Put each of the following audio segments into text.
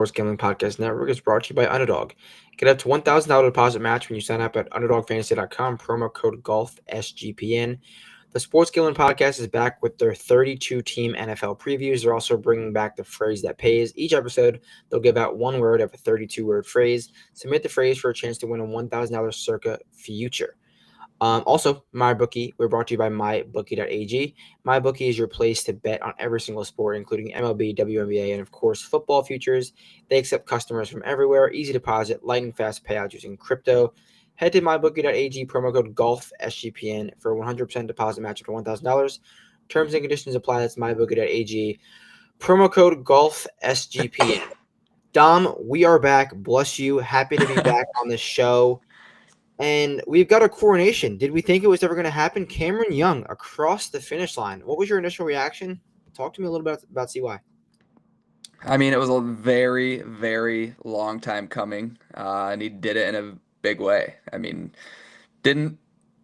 Sports Gambling Podcast Network is brought to you by Underdog. Get up to $1,000 deposit match when you sign up at UnderdogFantasy.com, promo code GolfSGPN. The Sports Gambling Podcast is back with their 32-team NFL previews. They're also bringing back the phrase that pays. Each episode, they'll give out one word of a 32-word phrase. Submit the phrase for a chance to win a $1,000 circa future. Also, MyBookie, we're brought to you by MyBookie.ag. MyBookie is your place to bet on every single sport, including MLB, WNBA, and of course, football futures. They accept customers from everywhere, easy deposit, lightning fast payouts using crypto. Head to MyBookie.ag, promo code GolfSGPN for 100% deposit match up to $1,000. Terms and conditions apply. That's MyBookie.ag, promo code GolfSGPN. Dom, we are back. Bless you. Happy to be back on the show. And we've got a coronation. Did we think it was ever going to happen? Cameron Young across the finish line. What was your initial reaction? Talk to me a little bit about CY. I mean, it was a very, very long time coming, and he did it in a big way. I mean, there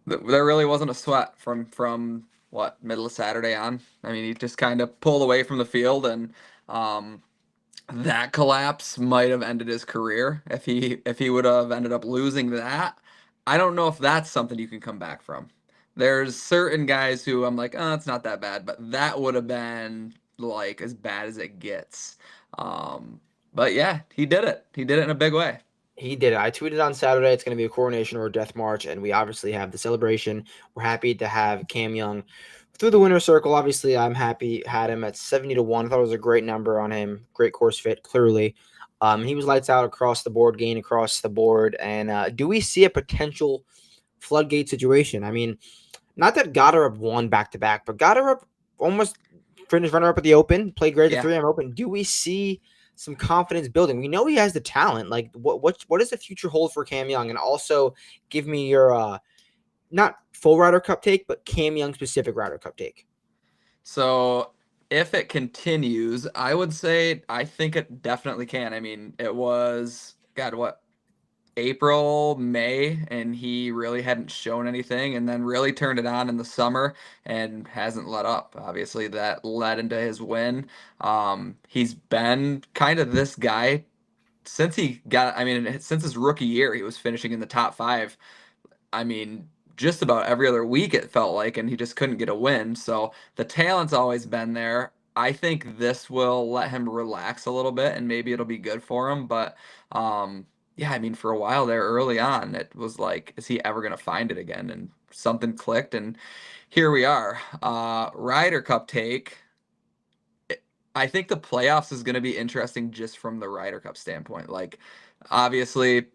really wasn't a sweat from what, middle of Saturday on. I mean, he just kind of pulled away from the field, and that collapse might have ended his career if he would have ended up losing that. I don't know if that's something you can come back from. There's certain guys who I'm like, oh, it's not that bad, but that would have been like as bad as it gets. But yeah, he did it. He did it in a big way. He did it. I tweeted on Saturday it's going to be a coronation or a death march, and we obviously have the celebration. We're happy to have Cam Young through the winner's circle. Obviously, I'm happy had him at 70-1. I thought it was a great number on him. Great course fit, clearly. He was lights out across the board, gain across the board. And do we see a potential floodgate situation? I mean, not that Goddard won back-to-back, but Goddard almost finished runner-up at the Open, played great at the 3M Open. Do we see some confidence building? We know he has the talent. Like, what does the future hold for Cam Young? And also, give me your not full Ryder Cup take, but Cam Young specific Ryder Cup take. So if it continues, I would say I think it definitely can. I mean, it was April, May, and he really hadn't shown anything, and then really turned it on in the summer and hasn't let up. Obviously, that led into his win. He's been kind of this guy since since his rookie year, he was finishing in the top 5. I mean, just about every other week it felt like, and he just couldn't get a win. So the talent's always been there. I think this will let him relax a little bit, and maybe it'll be good for him. But yeah, I mean, for a while there early on, it was like, is he ever going to find it again? And something clicked, and here we are. Ryder Cup take. I think the playoffs is going to be interesting just from the Ryder Cup standpoint. Like, obviously,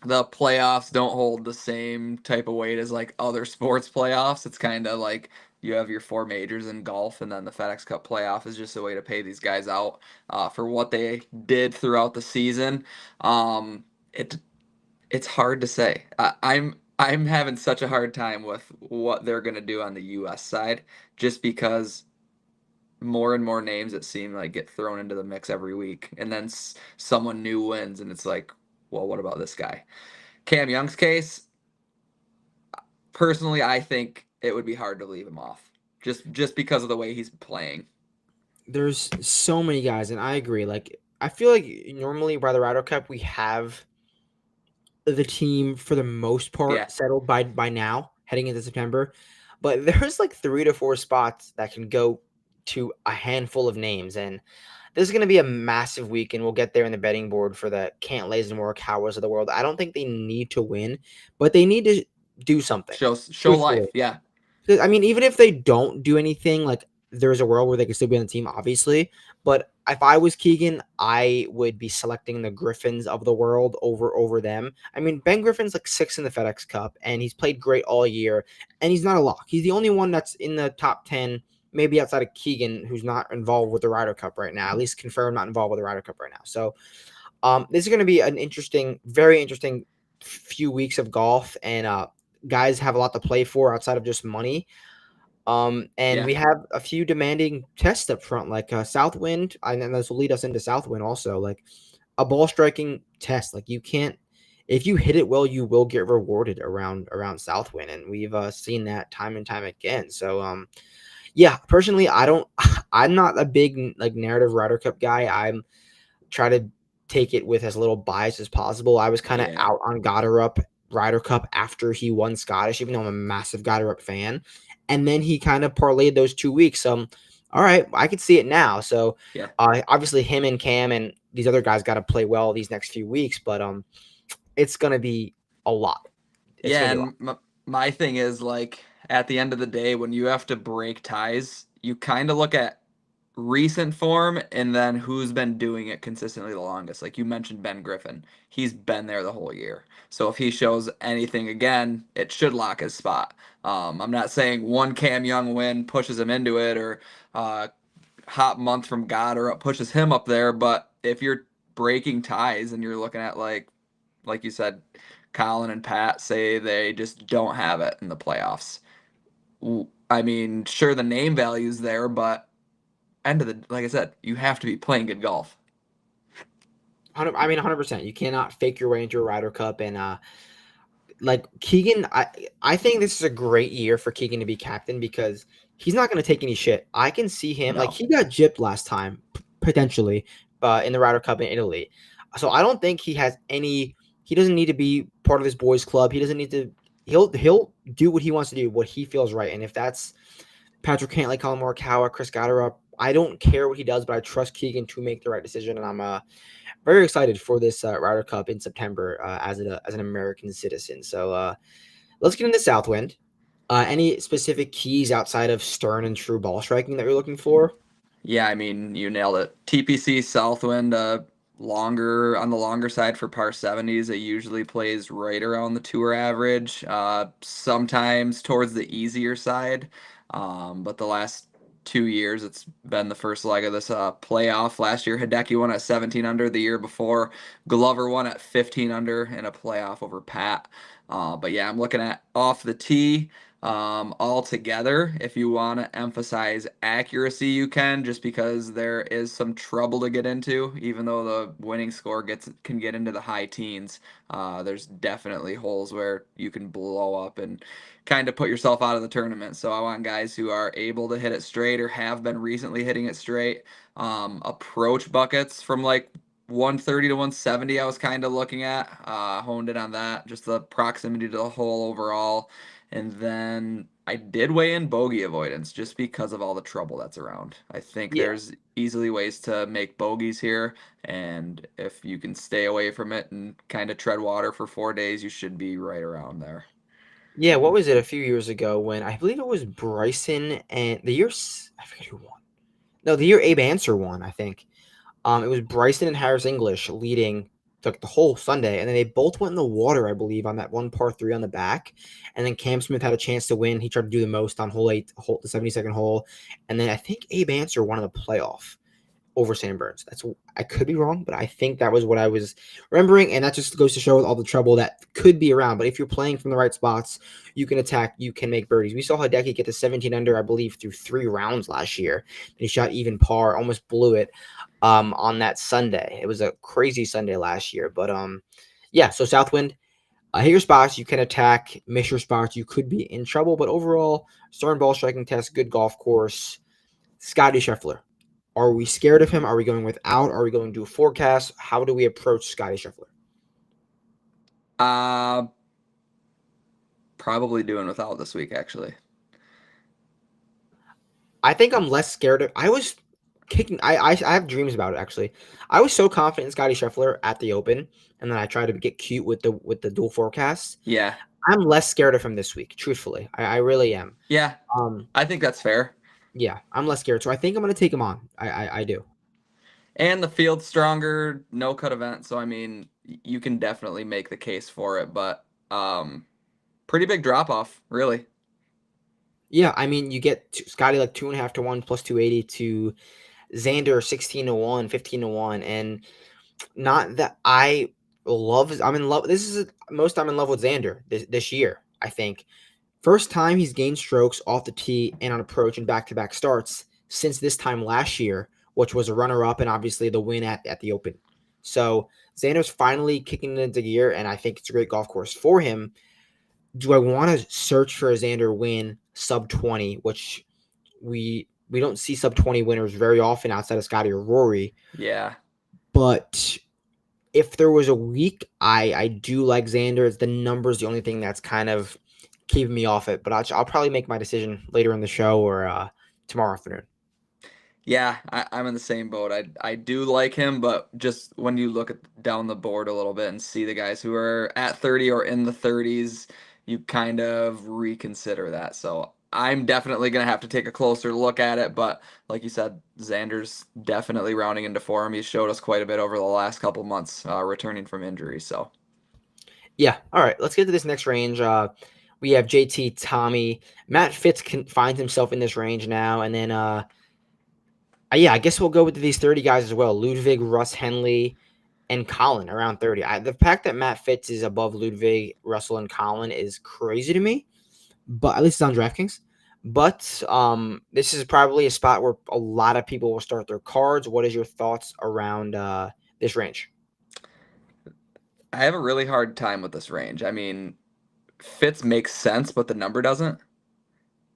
the playoffs don't hold the same type of weight as like other sports playoffs. It's kind of like you have your 4 majors in golf, and then the FedEx Cup playoff is just a way to pay these guys out for what they did throughout the season. It's hard to say. I'm having such a hard time with what they're gonna do on the U.S. side, just because more and more names that seem like get thrown into the mix every week, and then someone new wins, and it's like, well, what about this guy? Cam Young's case, personally, I think it would be hard to leave him off just because of the way he's playing. There's so many guys, and I agree. Like, I feel like normally by the Ryder Cup, we have the team for the most part settled by now, heading into September. But there's like 3 to 4 spots that can go to a handful of names, and this is going to be a massive week, and we'll get there in the betting board for the Cantlays and Morikawas of the world. I don't think they need to win, but they need to do something. Show life, yeah. I mean, even if they don't do anything, like, there's a world where they can still be on the team, obviously. But if I was Keegan, I would be selecting the Griffins of the world over them. I mean, Ben Griffin's like 6th in the FedEx Cup, and he's played great all year, and he's not a lock. He's the only one that's in the top 10, maybe outside of Keegan, who's not involved with the Ryder Cup right now, at least confirmed not involved with the Ryder Cup right now. So this is going to be an interesting, very interesting few weeks of golf, and guys have a lot to play for outside of just money. We have a few demanding tests up front, like Southwind, and this will lead us into Southwind also, like a ball striking test. Like, you can't, if you hit it well, you will get rewarded around Southwind, and we've seen that time and time again. So yeah, personally, I'm not a big like narrative Ryder Cup guy. I'm try to take it with as little bias as possible. I was kind of Yeah. out on Goddard Ryder Cup after he won Scottish, even though I'm a massive Goddard fan. And then he kind of parlayed those 2 weeks. All right, I could see it now. So Yeah. obviously him and Cam and these other guys got to play well these next few weeks, but it's gonna be a lot. It's gonna Yeah, be a lot. and my thing is like at the end of the day, when you have to break ties, you kind of look at recent form and then who's been doing it consistently the longest. Like you mentioned Ben Griffin. He's been there the whole year. So if he shows anything again, it should lock his spot. I'm not saying one Cam Young win pushes him into it or uh, hot month from God or pushes him up there, but if you're breaking ties and you're looking at like you said, Colin and Pat say they just don't have it in the playoffs. I mean, sure the name value's there, but end of the like I said, you have to be playing good golf. 100%. You cannot fake your way into a Ryder Cup, and like Keegan, I think this is a great year for Keegan to be captain because he's not going to take any shit. I can see him like No. he got gypped last time potentially, in the Ryder Cup in Italy. So I don't think he has any. He doesn't need to be part of this boys' club. He doesn't need to. He'll do what he wants to do, what he feels right, and if that's Patrick Cantlay, Colin Morikawa, Chris Goddard, I don't care what he does, but I trust Keegan to make the right decision, and I'm very excited for this Ryder Cup in September as an American citizen. So let's get into Southwind. Any specific keys outside of stern and true ball striking that you're looking for? Yeah, I mean, you nailed it. TPC Southwind, longer on the longer side for par 70s. It usually plays right around the tour average, sometimes towards the easier side. But the last 2 years, it's been the first leg of this playoff. Last year, Hideki won at 17 under. The year before, Glover won at 15 under in a playoff over Pat. But yeah, I'm looking at off the tee. Altogether, if you want to emphasize accuracy, you can, just because there is some trouble to get into. Even though the winning score can get into the high teens, there's definitely holes where you can blow up and kind of put yourself out of the tournament. So I want guys who are able to hit it straight or have been recently hitting it straight. Approach buckets from like 130 to 170, I was kind of looking at, honed in on that, just the proximity to the hole overall. And then I did weigh in bogey avoidance just because of all the trouble that's around. I think Yeah. there's easily ways to make bogeys here, and if you can stay away from it and kind of tread water for 4 days, you should be right around there. Yeah, what was it a few years ago when I believe it was Bryson and I forget who won. No, the year Abe Answer won, I think. It was Bryson and Harris English leading the whole Sunday, and then they both went in the water, I believe, on that one par three on the back. And then Cam Smith had a chance to win. He tried to do the most on hole 8, the 72nd hole, and then I think Abe Answer won in the playoff over Sam Burns. I could be wrong, but I think that was what I was remembering, and that just goes to show all the trouble that could be around. But if you're playing from the right spots, you can attack, you can make birdies. We saw Hideki get to 17 under, I believe, through 3 rounds last year. And he shot even par, almost blew it on that Sunday. It was a crazy Sunday last year, but yeah. So Southwind, hit your spots, you can attack. Miss your spots, you could be in trouble. But overall, stern ball striking test, good golf course. Scotty Scheffler. Are we scared of him? Are we going without? Are we going to do a forecast? How do we approach Scotty Scheffler? Uh, Probably doing without this week, actually. I think I'm less scared of. I was kicking. I have dreams about it actually. I was so confident in Scotty Scheffler at the Open, and then I tried to get cute with the dual forecast. Yeah. I'm less scared of him this week. Truthfully, I really am. Yeah, Um, I think that's fair. yeah, I'm less scared. So I think I'm gonna take him on. I do. And the field's stronger, no cut event, so I mean, you can definitely make the case for it, but pretty big drop off, really. Yeah, I mean, you get Scotty like 2.5 to 1 plus 280 to Xander 16 to 1, 15 to 1, and not that I'm in love. This is the most I'm in love with Xander this year. I think first time he's gained strokes off the tee and on approach and back to back starts since this time last year, which was a runner up and obviously the win at the Open. So Xander's finally kicking it into gear, and I think it's a great golf course for him. Do I want to search for a Xander win sub 20, which we don't see sub 20 winners very often outside of Scotty or Rory. Yeah. But if there was a week, I do like Xander. It's the numbers, the only thing that's kind of keeping me off it. But I'll probably make my decision later in the show or tomorrow afternoon. Yeah, I'm in the same boat. I do like him, but just when you look down the board a little bit and see the guys who are at 30 or in the 30s, you kind of reconsider that. So I'm definitely going to have to take a closer look at it. But like you said, Xander's definitely rounding into form. He's showed us quite a bit over the last couple months, returning from injury. So Yeah. All right. Let's get to this next range. We have JT, Tommy, Matt Fitz finds himself in this range now, and then yeah, I guess we'll go with these 30 guys as well. Ludwig, Russ Henley, and Colin around 30. The fact that Matt Fitz is above Ludwig, Russell, and Colin is crazy to me, but at least it's on DraftKings. But this is probably a spot where a lot of people will start their cards. What is your thoughts around this range? I have a really hard time with this range. I mean, Fitz makes sense, but the number doesn't.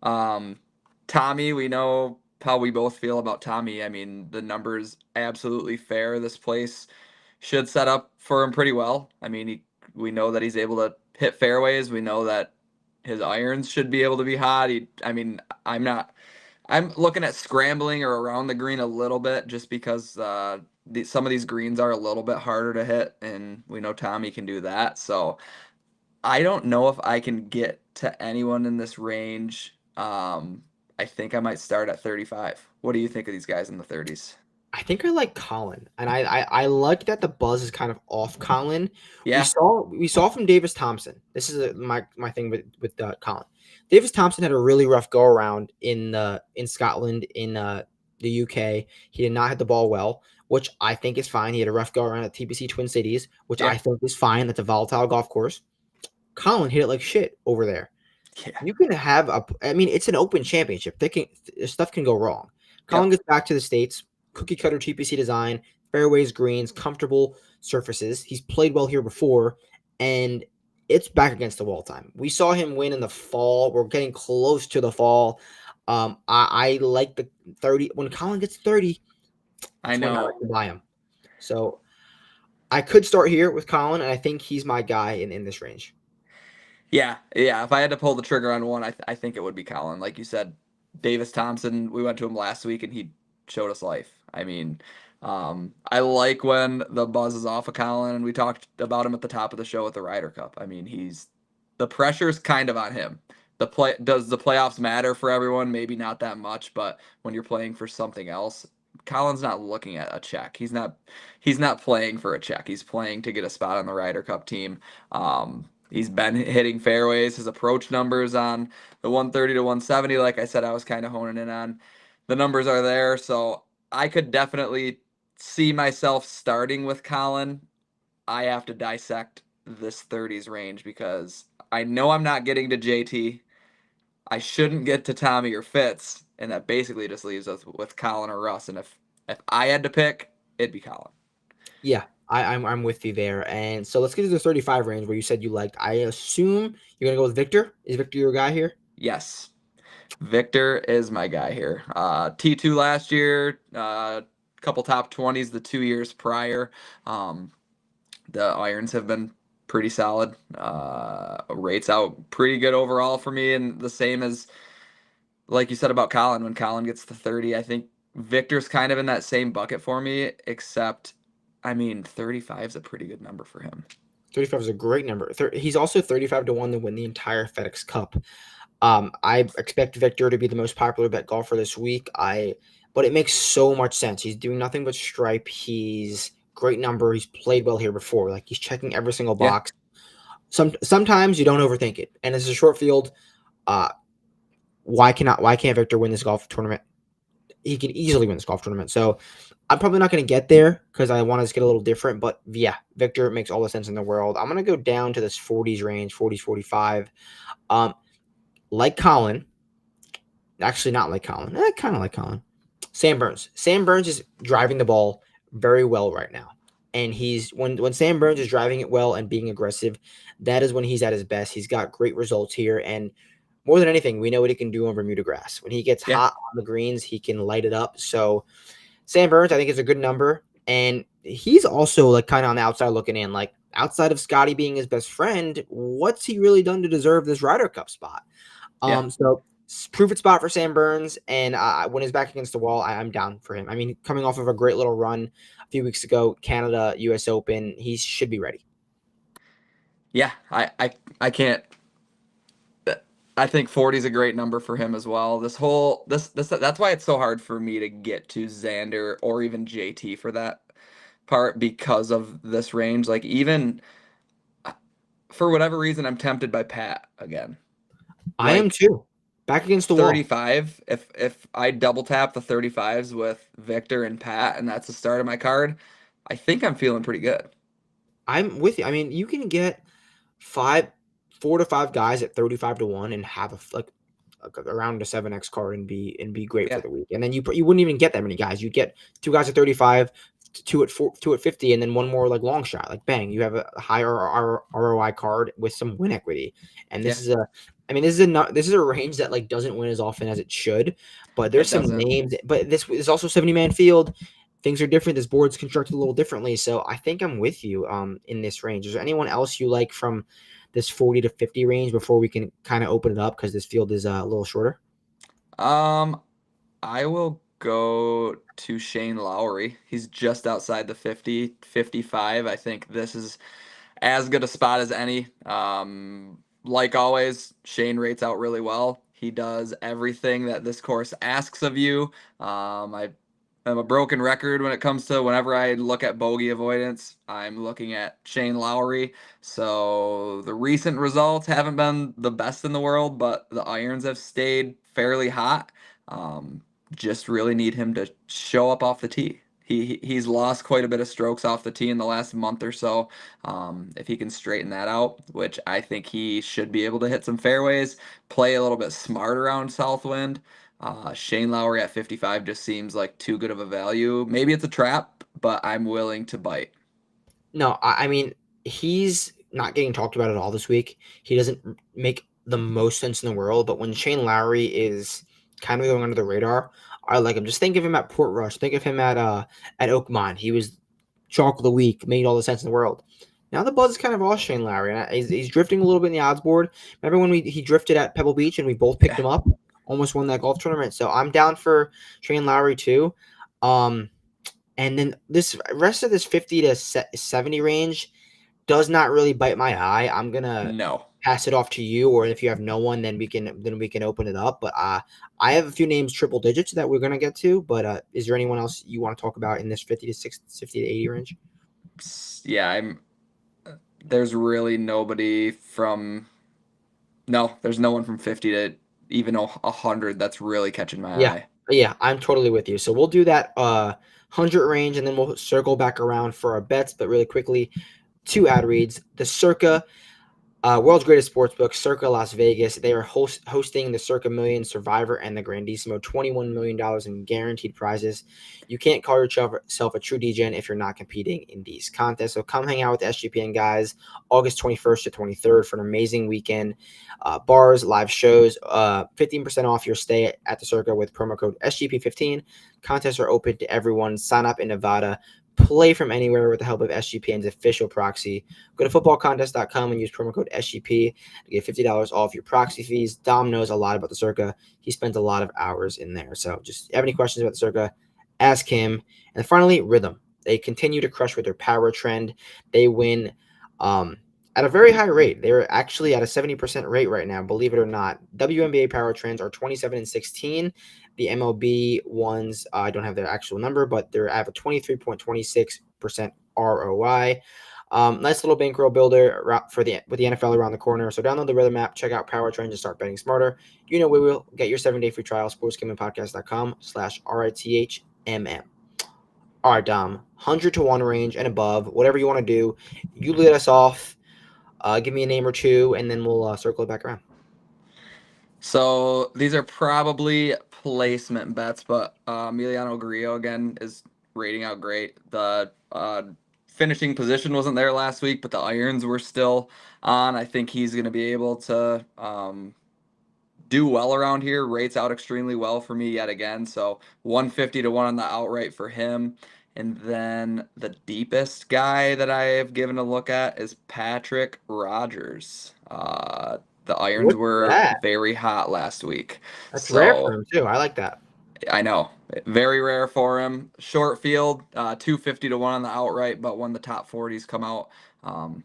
Um, Tommy, we know how we both feel about Tommy. I mean, the number's absolutely fair. This place should set up for him pretty well. I mean, we know that he's able to hit fairways. We know that his irons should be able to be hot. I mean, I'm looking at scrambling or around the green a little bit just because some of these greens are a little bit harder to hit, and we know Tommy can do that. So I don't know if I can get to anyone in this range. I think I might start at 35. What do you think of these guys in the 30s? I think I like Colin, and I like that the buzz is kind of off Colin. We Yeah, saw from Davis Thompson. This is my thing with Colin. Davis Thompson had a really rough go around in Scotland in the UK. He did not hit the ball well, which I think is fine. He had a rough go around at TPC Twin Cities, which yeah, I think is fine. That's a volatile golf course. Colin hit it like shit over there. yeah, You can have I mean, it's an open championship. Stuff can go wrong. Colin yep. gets back to the States, cookie cutter TPC design, fairways, greens, comfortable surfaces. He's played well here before, and it's back against the wall time. We saw him win in the fall. We're getting close to the fall. I like the 30. When Colin gets 30, I that's when I like know. to buy him. So I could start here with Colin, and I think he's my guy in this range. Yeah, yeah. If I had to pull the trigger on one, I think it would be Colin. Like you said, Davis Thompson. We went to him last week, and he showed us life. I mean, I like when the buzz is off of Colin, and we talked about him at the top of the show with the Ryder Cup. I mean, the pressure's kind of on him. Does the playoffs matter for everyone? Maybe not that much, but when you're playing for something else, Colin's not looking at a check. He's not playing for a check. He's playing to get a spot on the Ryder Cup team. He's been hitting fairways. His approach numbers on the 130 to 170, like I said, I was kind of honing in on. The numbers are there, so I could definitely see myself starting with Colin. I have to dissect this 30s range because I know I'm not getting to JT. I shouldn't get to Tommy or Fitz, and that basically just leaves us with Colin or Russ. And if I had to pick, it'd be Colin. Yeah, I'm with you there. And so let's get to the 35 range where you said you liked. I assume you're gonna go with Victor. Is Victor your guy here? Yes, Victor is my guy here. T2 last year, couple top 20s the 2 years prior. Um, the irons have been pretty solid. Rates out pretty good overall for me, and the same as like you said about Colin. When Colin gets to 30, I think Victor's kind of in that same bucket for me, except I mean 35 is a pretty good number for him. 35 is a great number. He's also 35 to 1 to win the entire FedEx Cup. I expect Victor to be the most popular bet golfer this week. But it makes so much sense. He's doing nothing but stripe. He's great number. He's played well here before. Like he's checking every single Yeah, box. Sometimes you don't overthink it. And it's a short field. Uh, why can't Victor win this golf tournament? He can easily win this golf tournament. So I'm probably not going to get there because I want to get a little different. But yeah, Victor makes all the sense in the world. I'm going to go down to this 40s range, 40s, 45. Um, like Colin, actually not like Colin, kind of like Colin. Sam Burns. Sam Burns is driving the ball very well right now. And he's when Sam Burns is driving it well and being aggressive, that is when he's at his best. He's got great results here. And more than anything, we know what he can do on Bermuda grass. When he gets yeah, hot on the greens, he can light it up. So Sam Burns, I think, is a good number. And he's also like kind of on the outside looking in. Like outside of Scotty being his best friend, what's he really done to deserve this Ryder Cup spot? Yeah. So proof it spot for Sam Burns, and when he's back against the wall, I'm down for him. I mean, coming off of a great little run a few weeks ago, Canada, U.S. Open, he should be ready. Yeah, I can't. I think 40 is a great number for him as well. This that's why it's so hard for me to get to Xander or even JT for that part because of this range. Like even for whatever reason, I'm tempted by Pat again. I am Like too. Back against the wall. 35, if I double tap the 35s with Victor and Pat, and that's the start of my card, I think I'm feeling pretty good. I'm with you. I mean, you can get five, 4 to 5 guys at 35 to 1 and have around a 7x card and be great for Yeah, the week. And then you wouldn't even get that many guys. You get 2 guys at 35, two at 50, and then one more like long shot. Like bang, you have a higher ROI card with some win equity. And yeah, this is a range that like doesn't win as often as it should. But there's it some doesn't. names. But this is also 70-man field. Things are different. This board's constructed a little differently. So I think I'm with you in this range. Is there anyone else you like from this 40 to 50 range before we can kind of open it up because this field is a little shorter? Um, I will go to Shane Lowry. He's just outside the 50, 55. I think this is as good a spot as any. Like always, Shane rates out really well. He does everything that this course asks of you. I am a broken record when it comes to whenever I look at bogey avoidance, I'm looking at Shane Lowry. So the recent results haven't been the best in the world, but the irons have stayed fairly hot. Um, just really need him to show up off the tee. He's lost quite a bit of strokes off the tee in the last month or so. If he can straighten that out, which I think he should be able to hit some fairways, play a little bit smart around Southwind. Shane Lowry at 55 just seems like too good of a value. Maybe it's a trap, but I'm willing to bite. No, I mean, he's not getting talked about at all this week. He doesn't make the most sense in the world, but when Shane Lowry is kind of going under the radar, I like him. Just think of him at Portrush. Think of him at Oakmont. He was chalk of the week, made all the sense in the world. Now the buzz is kind of off Shane Lowry, and he's drifting a little bit in the odds board. Remember when he drifted at Pebble Beach and we both picked Yeah, him up, almost won that golf tournament. So I'm down for Shane Lowry too. Um, and then this rest of this 50 to 70 range does not really bite my eye. I'm gonna no. pass it off to you, or if you have no one, then we can open it up. But I have a few names triple digits that we're gonna get to. But is there anyone else you want to talk about in this 50 to 80 range? Yeah, I'm. There's really nobody from. No, there's no one from 50 to even 100 that's really catching my Yeah, eye. yeah, I'm totally with you. So we'll do that 100 range, and then we'll circle back around for our bets. But really quickly, 2 ad reads. The Circa World's Greatest Sportsbook, Circa Las Vegas. They are hosting the Circa Million Survivor and the Grandissimo, $21 million in guaranteed prizes. You can't call yourself a true DGen if you're not competing in these contests. So come hang out with the SGPN guys August 21st to 23rd for an amazing weekend. Bars, live shows, 15% off your stay at the Circa with promo code SGP15. Contests are open to everyone. Sign up in Nevada. Play from anywhere with the help of SGPN's official proxy. Go to footballcontest.com and use promo code SGP to get $50 off your proxy fees. Dom knows a lot about the Circa. He spends a lot of hours in there. So just have any questions about the Circa, ask him. And finally, Rhythm. They continue to crush with their power trend. They win at a very high rate. They're actually at a 70% rate right now, believe it or not. WNBA power trends are 27 and 16. The MLB ones, I don't have their actual number, but they're at a 23.26% ROI. Nice little bankroll builder with the NFL around the corner. So download the Rhythm app, check out Power Trends, and start betting smarter. You know we will get your 7-day free trial. sportsgamingpodcast.com/RITHMM. All right, Dom, 100 to 1 range and above, whatever you want to do. You lead us off. Give me a name or two, and then we'll circle it back around. So these are probably placement bets, but Emiliano Grillo again is rating out great. The finishing position wasn't there last week, but the irons were still on. I think he's going to be able to do well around here. Rates out extremely well for me yet again. So 150 to 1 on the outright for him. And then the deepest guy that I have given a look at is Patrick Rogers. The irons What's were that? very hot last week. That's rare for So him too. I like that. I know, very rare for him. Short field, 250 to 1 on the outright, but when the top 40s come out, um,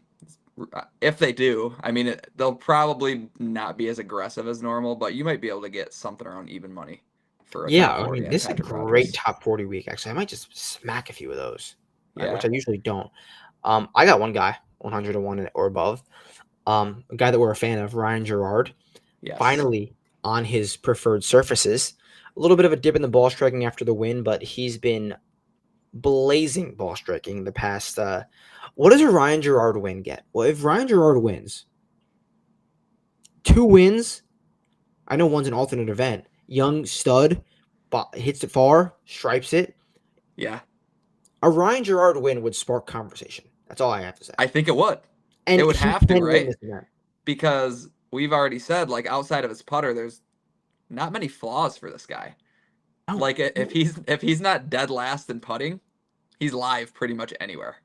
if they do, I mean, they'll probably not be as aggressive as normal, but you might be able to get something around even money for a Yeah, top I 40 mean, on this is a Patrick great Rogers. top 40 week. Actually, I might just smack a few of those, which Yeah. I usually don't. I got one guy, 101 or above. A guy that we're a fan of, Ryan Gerard, Yes. finally on his preferred surfaces. A little bit of a dip in the ball striking after the win, but he's been blazing ball striking the past. What does a Ryan Gerard win get? Well, if Ryan Gerard wins, 2 wins, I know one's an alternate event. Young stud, hits it far, stripes it. Yeah. A Ryan Gerard win would spark conversation. That's all I have to say. I think it would. It And would he have to, can win right? this event. Because we've already said, like, outside of his putter, there's not many flaws for this guy. No, Like, if he's not dead last in putting, he's live pretty much anywhere.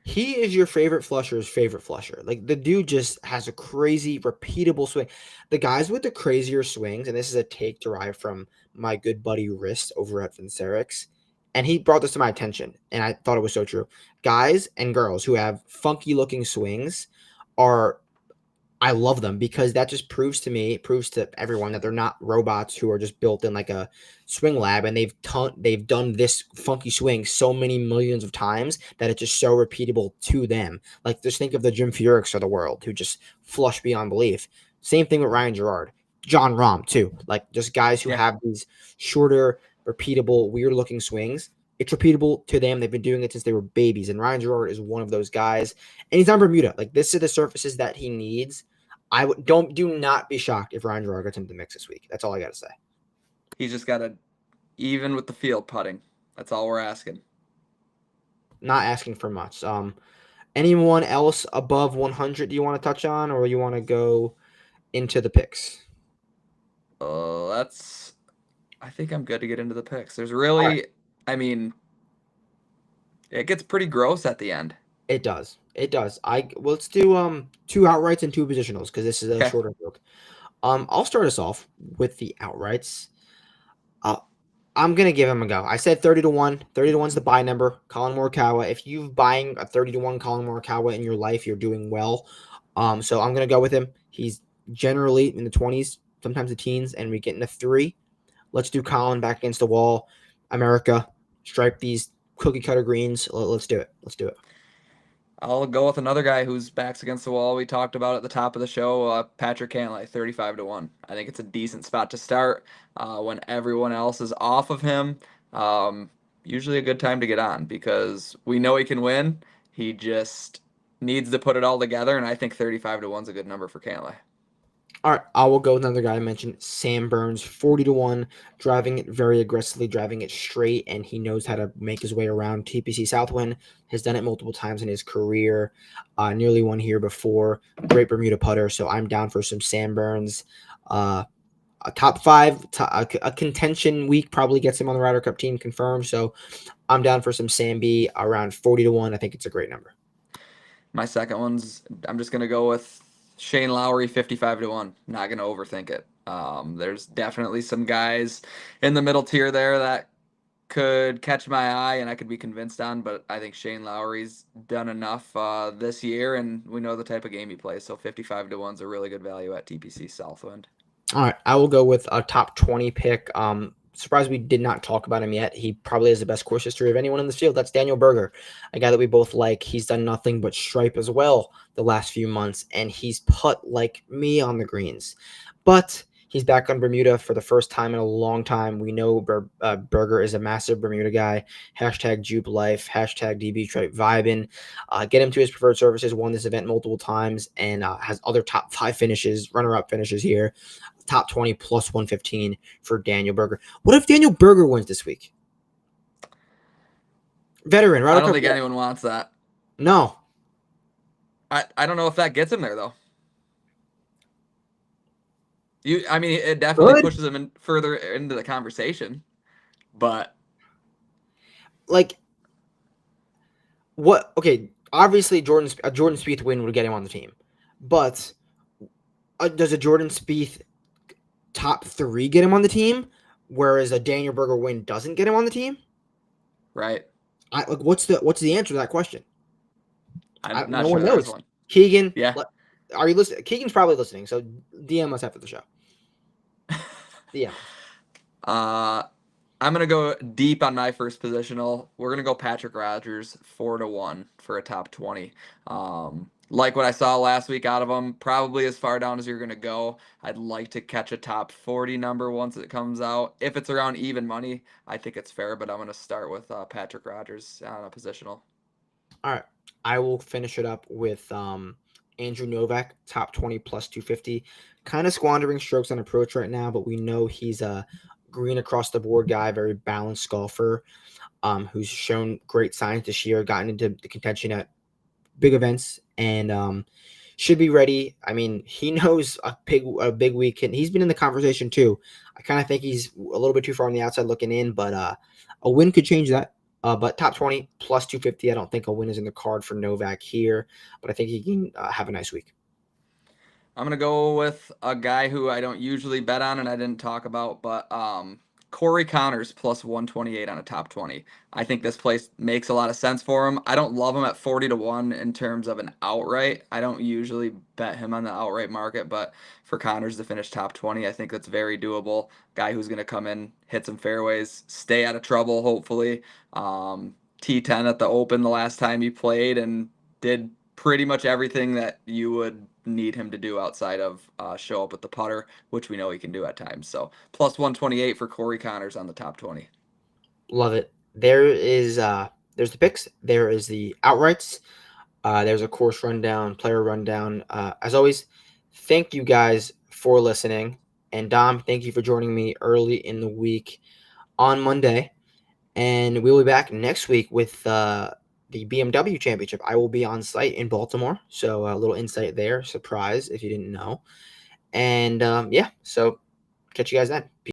he is your favorite flusher's favorite flusher. Like the dude just has a crazy, repeatable swing. The guys with the crazier swings, and this is a take derived from my good buddy Wrist over at Vincerix, and he brought this to my attention, and I thought it was so true. Guys and girls who have funky looking swings are I love them because that just proves to me, it proves to everyone that they're not robots who are just built in like a swing lab and they've done this funky swing so many millions of times that it's just so repeatable to them. Like just think of the Jim Furyks of the world who just flush beyond belief. Same thing with Ryan Gerard, John Rahm too. Like just guys who Yeah. have these shorter, repeatable, weird looking swings. It's repeatable to them. They've been doing it since they were babies, and Ryan Gerard is one of those guys. And he's on Bermuda. Like this is the surfaces that he needs. Do not be shocked if Ryan Gerard gets into the mix this week. That's all I got to say. He's just got to even with the field putting. That's all we're asking. Not asking for much. Anyone else above 100 do you want to touch on, or you want to go into the picks? That's. I think I'm good to get into the picks. There's All right, really, I mean, it gets pretty gross at the end. it does. It does. Let's do two outrights and two positionals because this is a Okay. shorter book. I'll start us off with the outrights. Uh, I'm gonna give him a go. I said 30 to 1. 30 to 1 is the buy number. Colin Morikawa. If you've buying a 30 to 1 Colin Morikawa in your life, you're doing well. So I'm gonna go with him. He's generally in the 20s, sometimes the teens, and we get into 3. Let's do Colin back against the wall. America, stripe these cookie cutter greens. Let's do it. Let's do it. I'll go with another guy whose back's against the wall. We talked about at the top of the show, Patrick Cantlay, 35 to 1. I think it's a decent spot to start when everyone else is off of him. Um, Usually a good time to get on because we know he can win. He just needs to put it all together, and I think 35 to 1 is a good number for Cantlay. All right, I will go with another guy I mentioned, Sam Burns, 40 to 1, driving it very aggressively, driving it straight, and he knows how to make his way around TPC Southwind. Has done it multiple times in his career, nearly won here before. Great Bermuda putter, so I'm down for some Sam Burns. A top 5, a contention week probably gets him on the Ryder Cup team confirmed, so I'm down for some Sam B around 40 to 1. I think it's a great number. My second one's, I'm just going to go with Shane Lowry, 55 to 1. Not going to overthink it. There's definitely some guys in the middle tier there that could catch my eye and I could be convinced on, but I think Shane Lowry's done enough this year, and we know the type of game he plays. So 55 to 1's a really good value at TPC Southwind. All right, I will go with a top 20 pick. Surprised we did not talk about him yet. He probably has the best course history of anyone in this field. That's Daniel Berger, a guy that we both like. He's done nothing but stripe as well the last few months, and he's putt like me on the greens. But he's back on Bermuda for the first time in a long time. We know Berger is a massive Bermuda guy. Hashtag Jupe Life, hashtag DB Tripe Vibin. Get him to his preferred services, won this event multiple times, and has other top 5 finishes, runner-up finishes here. Top 20 plus 115 for Daniel Berger. What if Daniel Berger wins this week? Veteran, I Ryder don't Cup. think anyone wants that. No. I don't know if that gets him there though. I mean, it definitely Good. pushes him in further into the conversation, but Like, What? Okay, obviously a Jordan Spieth win would get him on the team, but does a Jordan Spieth top 3 get him on the team, whereas a Daniel Berger win doesn't get him on the team? Right. What's the answer to that question? I'm not No sure one there is knows. one. Keegan, Yeah. are you listening? Keegan's probably listening, so DM us after the show. DM us. uh, I'm gonna go deep on my first positional. We're gonna go Patrick Rogers 4-1 for a top 20. Like what I saw last week out of him, probably as far down as you're gonna go. I'd like to catch a top 40 number once it comes out. If it's around even money, I think it's fair. But I'm gonna start with Patrick Rogers on a positional. All right, I will finish it up with Andrew Novak, top 20 plus 250. Kind of squandering strokes on approach right now, but we know he's a green across the board guy, very balanced golfer, who's shown great signs this year, gotten into the contention at big events, and should be ready. I mean, he knows a big week, and he's been in the conversation too. I kind of think he's a little bit too far on the outside looking in, but a win could change that. But top 20 plus 250, I don't think a win is in the card for Novak here, but I think he can have a nice week. I'm gonna go with a guy who I don't usually bet on and I didn't talk about, but Corey Connors plus 128 on a top 20. I think this place makes a lot of sense for him. I don't love him at 40-1 in terms of an outright. I don't usually bet him on the outright market, but for Connors to finish top 20, I think that's very doable. Guy who's gonna come in, hit some fairways, stay out of trouble, hopefully. T10 at the Open the last time he played and did pretty much everything that you would need him to do outside of show up with the putter, which we know he can do at times. So plus 128 for Corey Connors on the top 20. Love it. There's the picks. There is the outrights. There's a course rundown, player rundown. As always, thank you guys for listening. And Dom, thank you for joining me early in the week on Monday. And we'll be back next week with the BMW Championship. I will be on site in Baltimore. So a little insight there. Surprise if you didn't know. And yeah, so catch you guys then.